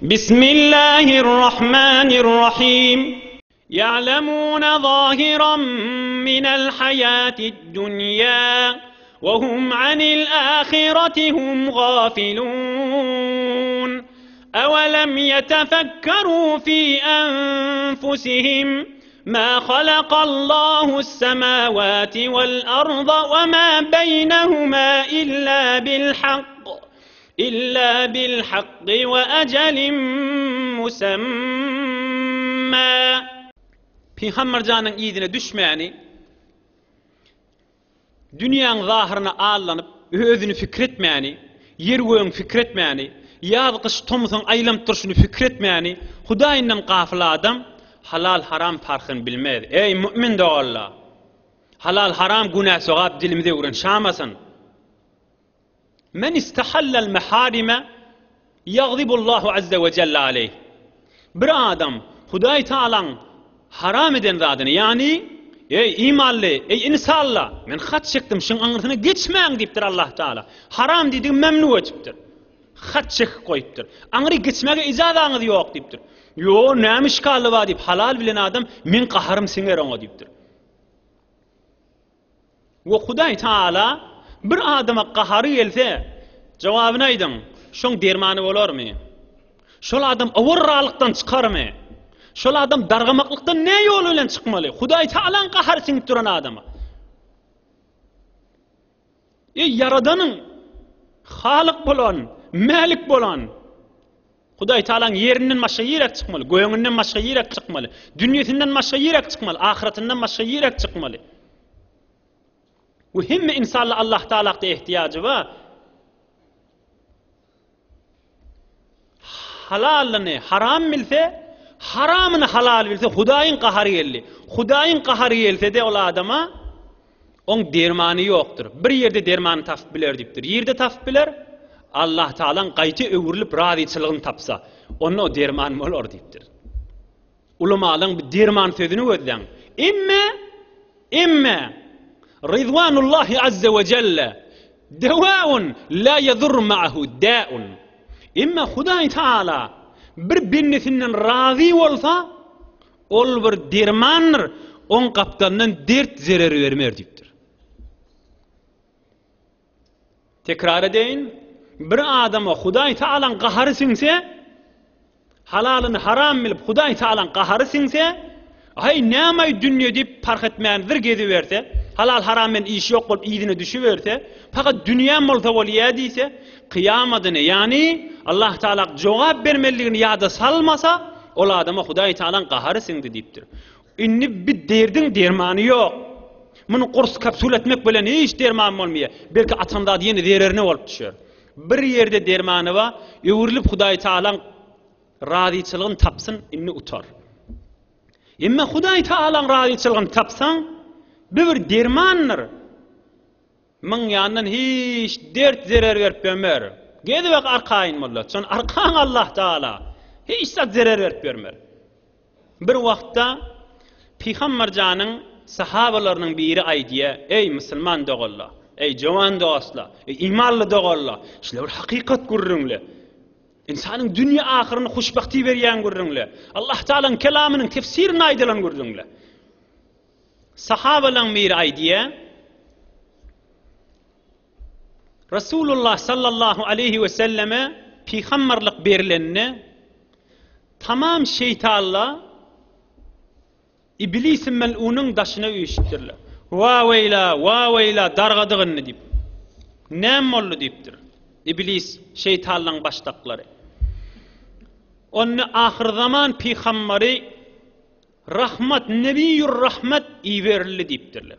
بسم الله الرحمن الرحيم يعلمون ظاهرا من الحياة الدنيا وهم عن الآخرة هم غافلون أولم يتفكروا في أنفسهم ما خلق الله السماوات والأرض وما بينهما إلا بالحق وأجل مسمى. Peygamber canın iyidine düşmeyeni, dünyanın zahırına ağırlanıp, özünü fikretmeyeni, yergöğün fikretmeyeni, yağdıqış tomuzun aylam turşunu fikretmeyeni, Hudayinden gafil adam, halal haram farkını bilmez. Ey mümin de Allah, halal haram günah soğab dilimize uğran şamasın. Men istahallal meharime, yagzibullahu azze ve celle aleyh. Bir adam, Hudayi Ta'alan haram eden zadını, yani ey imanlı, ey insanla, men hat çektim, şun anırtına geçmeyin deyiptir Allah Teala. Haram dediğim memnu etiptir. Hat çekip koyuptir. Anırı geçmeye icazanız yok deyiptir. Yo neymiş kalı var deyip halal bilen adam, men qaharım singer ona deyiptir. Ve Hudayi Ta'ala bir adama qaharı gelse, cevabını aydın, şun dermanı olur mu? Şol adam avurralıktan çıkar mı? Şol adam dargamaklıktan ne yoluyla çıkmalı? Hudayi Ta'alan qahar singip duran adama. Yaradanın, halik bolan, malik bolan, Hudayi Ta'alan yerinden başka yiyerek çıkmalı, göğününden başka yiyerek çıkmalı, dünyasından başka yiyerek çıkmalı, ahiretinden başka yiyerek çıkmalı. Bu himme insanla Allah Ta'ala'da ihtiyacı var. Halalını haram bilse, haramını halal bilse, Hudayin qaharı geldi. Hudayin qaharı gelse de ola adama, on dermanı yoktur. Bir yerde dermanı tafip biler deyiptir. Yerde tafip biler, Allah Ta'alan qayti öwürülüp razıçılığını tapsa, onun o dermanı olur deyiptir. Ulamaların bir derman sözünü gözlen. İmme Ridvanullahi azze ve celle devaun la yedur ma'ahu da'un. İmme Hudayi Ta'ala bir binnesinden razı olsa, ol bir dermanır, on kaptandan dert zereri vermer deyiptir. Tekrar edeyim, bir adama Hudayi Ta'alan qaharı sinse, halalını haram bilip Hudayi Ta'alan qaharı sinse, ay namay dünya deyip fark etmeyendir gezi verse, halal haramen iş yok olup iyidine düşüverse, fakat dünya molta oliya deyse, kıyamadını, yani Allah Teala cevap vermeliğini yada salmasa, o adama Hudayi Ta'alan qaharı sindi deyiptir. İnni bir derdin dermanı yok. Bunu kurs kapsul etmek bilen hiç dermanı olmuyor. Belki atanda yeni dererine olup düşüyor. Bir yerde dermanı var, öwürülüp Hudayi Ta'alan razıçılığını tapsın, inni utar. İmme Hudayi Ta'alan razıçılığını tapsan, bir dermandır. Men yandan hiç dert zarar verip vermer. Gedibek arkayın mollat. Son arkan Allah Teala. Hiç zarar verip vermer. Bir vaqtda Peygamber canın sahabalarının biri aydiye, ey Müslüman doğalla, ey cavan doğasla, ey imanlı doğalla, şile bir hakikat görürünle. İnsanın dünya ahirini hoşbakti veriyen görürünle. Allah Teala'nın kelamının tefsirini aydılan görürünle. Sahabaların biri aydiye, Resulullah sallallahu aleyhi ve selleme peygamberlik berilenine tamam şeytanla İblisin mel'unun daşına uyuşturlar. Va veyla dargadığını deyip. Nem oldu deyiptir. İblis şeytanların baştakları. Onu ahir zaman peygamberi rahmet, nebiyyur rahmet iyi verildi deyiptirler.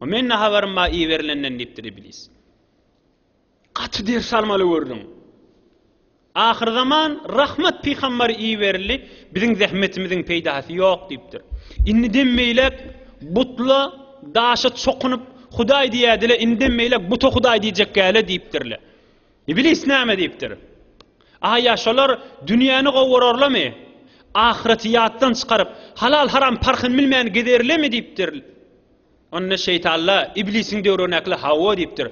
O men ne haberim ma iyi verilenden deyiptir İblis. Katı der salmalı gördüm. Ahir zaman rahmet peygamberi iyi verildi. Bizim zahmetimizin peydası yok deyiptir. İnni demmeylek butla daşa çokunup Hudayi diyedile, inni demmeylek butu Hudayi diyecek gele deyiptirler. İblis neyme deyiptir. Yaşalar dünyanı qovurarlar mı? Ahiretiyattan çıkarıp halal haram farkını bilmeyen giderler mi deyiptir. Onun şeytanla İblisin devrönekli Havva deyiptir.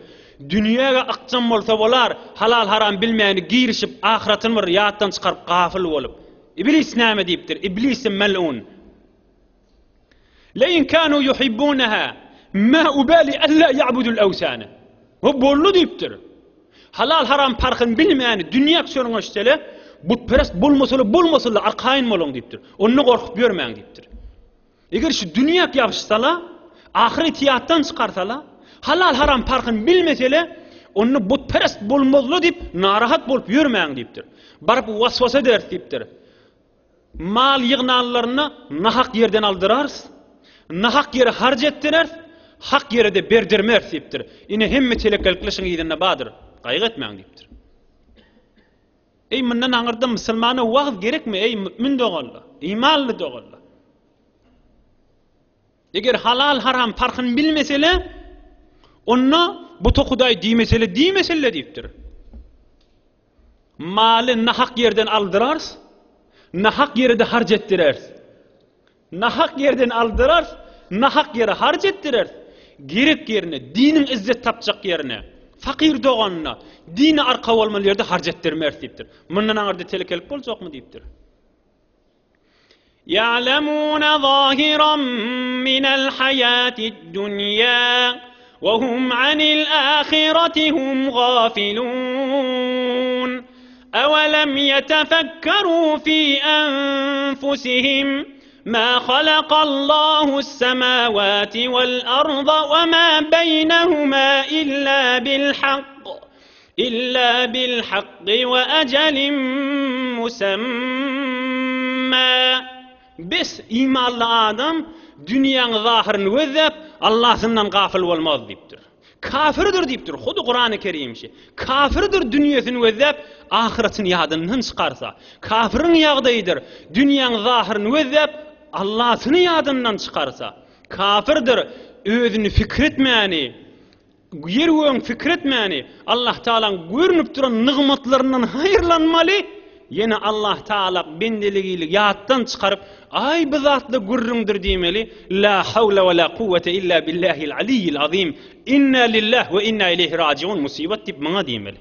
Dünýäge aqçam bolsa bolar, halal haram bilmäni girişip ahiretini bir ýatdan çykaryp gafil bolup. İblis näme diýipdir? İblis mel'un. La in kanu yuhibbunaha ma ubali alla ya'budul awsana. O bollu diýipdir. Halal haram farkyny bilmäni dünýä sörüňeşdele butperest bolmasala arkaýyn boluň diýipdir. Onu gorkup görmäň diýipdir. Eger şu dünýä ýaşsala, ahiret ýatdan çykarsala, halal haram farkyny bilmesele, onu butperest bolmazly diýip narahat bolup ýörmäň diýipdir. Baryp waswasa der diýipdir. Mal ýygnanlaryny nahak ýerden aldyrars, nahak ýere harj etdirer, hak ýere de berdirmer diýipdir. Ine hemme telekelkleşiň ýerine badyr, gaýgy etmäň diýipdir. Ey mundan aňyrda musulmana wagt gerekmi? Ey mümin dogalla, imanly dogalla. Eger halal haram farkyny bilmesele, onu butu Hudaý diýmesele diýipdir. Maly nahak ýerden aldyrars, nahak ýerde harj etdirer. Nahak ýerden aldyrar, nahak ýere harj etdirer. Gerek ýerine, diniň izzet tapjak ýerine, fakir doganyna, dini arka bolmaly ýerde harj etdirmer diýipdir. Mundan aňyrda telekelip boljakmy diýipdir. Ya'lamuna zahiran minal hayatid dunya wa hum 'anil akhirati hum ghafilun. Awalam yatafakkaru fi anfusihim ما خلق الله السماوات والأرض وما بينهما إلا بالحق وأجل مسمى. بس إيمان آدم دنيا ظاهرن وذب الله سنن غافل والماض ديبتر. Kafirdir diýipdir. Hudy Qur'an-ı Kerimşi. Kafirdir dünýäsini wezep, ahiretini ýadyndan çykarsa. Kafirin ýagdaýydyr. Dünýäň zahiryny wezep, Allah'ını ýadyndan çykarsa. Kafirdir özüni fikretmäni, ýerwöň fikretmäni, Allah Taalaň görünüp duran nygmatlaryndan haýyrlanmaly. Yine Allah Taala bendeligiyle ýatdan çykaryp, ay bu zatly gurrundur diýmeli. La havle ve la kuvvete illa billahil aliyyil azim. Inna lillahi ve inna ileyhi raciun musibat diýip maňa diýmeli.